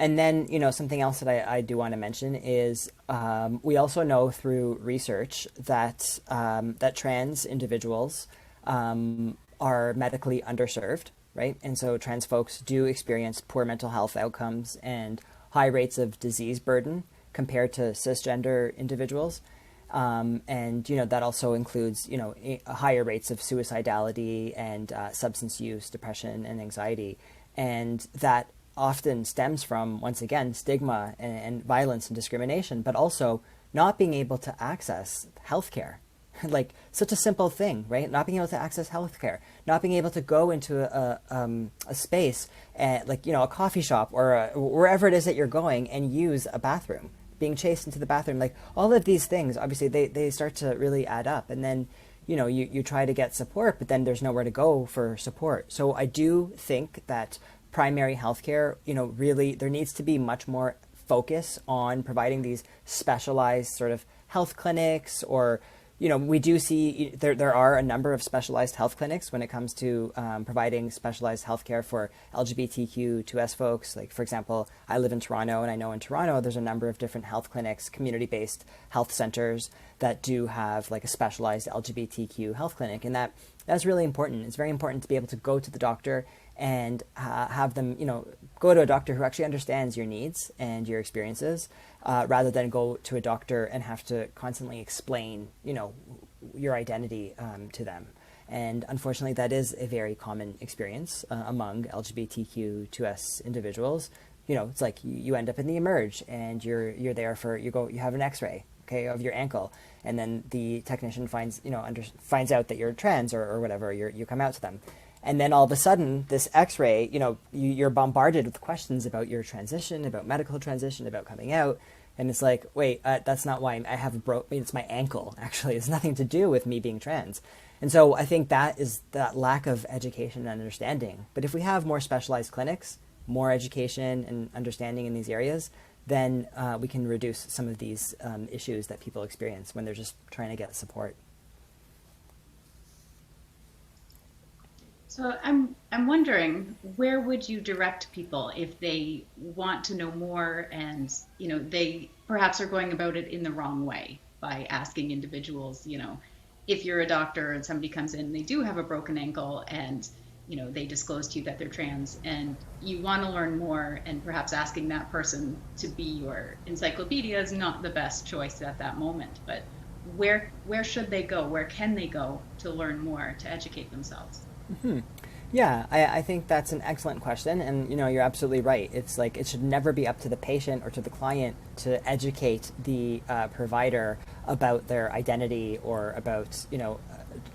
And then, something else that I do want to mention is we also know through research that that trans individuals are medically underserved, right? And so trans folks do experience poor mental health outcomes and high rates of disease burden compared to cisgender individuals. And that also includes higher rates of suicidality and substance use, depression, and anxiety, and that often stems from, once again, stigma and violence and discrimination, but also not being able to access healthcare. Like such a simple thing, right? Not being able to access healthcare, not being able to go into a space, like a coffee shop or wherever it is that you're going and use a bathroom, being chased into the bathroom, like all of these things. Obviously, they start to really add up, and then you try to get support, but then there's nowhere to go for support. So I do think that primary healthcare, really there needs to be much more focus on providing these specialized sort of health clinics, or we do see there are a number of specialized health clinics when it comes to providing specialized healthcare for LGBTQ2S folks. Like, for example, I live in Toronto, and I know in Toronto there's a number of different health clinics, community-based health centers that do have like a specialized LGBTQ health clinic, and that's really important. It's very important to be able to go to the doctor and have them, go to a doctor who actually understands your needs and your experiences, rather than go to a doctor and have to constantly explain, your identity to them. And unfortunately, that is a very common experience among LGBTQ2S individuals. It's like you end up in the emerge, and you're there for you have an X-ray, okay, of your ankle, and then the technician finds out that you're trans or whatever. You come out to them. And then all of a sudden, this X-ray, you're bombarded with questions about your transition, about medical transition, about coming out. And it's like, wait, that's not why I have it's my ankle, actually. It's nothing to do with me being trans. And so I think that is that lack of education and understanding. But if we have more specialized clinics, more education and understanding in these areas, then we can reduce some of these issues that people experience when they're just trying to get support. So I'm wondering, where would you direct people if they want to know more, and they perhaps are going about it in the wrong way by asking individuals, if you're a doctor and somebody comes in, they do have a broken ankle, and they disclose to you that they're trans, and you want to learn more, and perhaps asking that person to be your encyclopedia is not the best choice at that moment. But where should they go? Where can they go to learn more, to educate themselves? Mm-hmm. Yeah, I think that's an excellent question, and you're absolutely right. It's like it should never be up to the patient or to the client to educate the provider about their identity, or about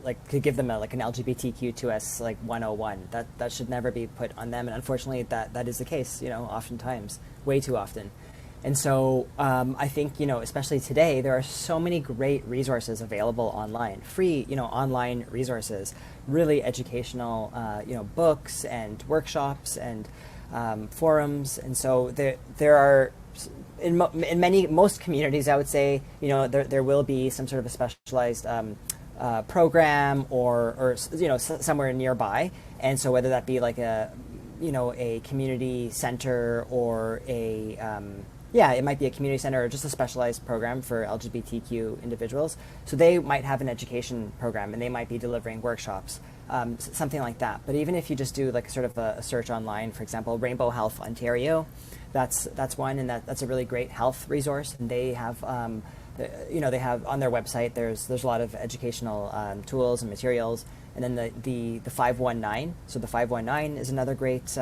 like to give them like an LGBTQ2S like 101. That should never be put on them, and unfortunately that is the case. Oftentimes, way too often. And so I think, especially today, there are so many great resources available online, free, online resources, really educational, books and workshops and forums. And so there are, in most communities, I would say, there will be some sort of a specialized program or somewhere nearby. And so whether that be like a community center, or it might be a community center or just a specialized program for LGBTQ individuals. So they might have an education program, and they might be delivering workshops, something like that. But even if you just do like sort of a search online, for example, Rainbow Health Ontario, that's one, and that's a really great health resource. And they have, they have on their website, there's a lot of educational tools and materials. And then the 519, so the 519 is another great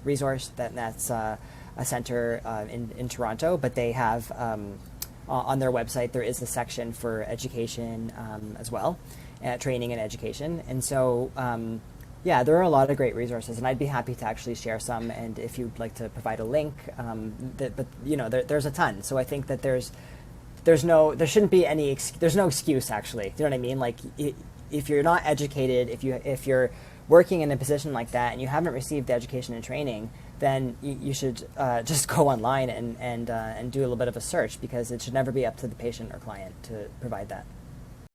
resource that's a center in Toronto, but they have on their website, there is a section for education as well, training and education. And so, there are a lot of great resources, and I'd be happy to actually share some. And if you'd like to provide a link, there's a ton. So I think that there shouldn't be there's no excuse, actually. Do you know what I mean? Like, if you're not educated, if you're working in a position like that and you haven't received the education and training, then you should just go online and do a little bit of a search, because it should never be up to the patient or client to provide that.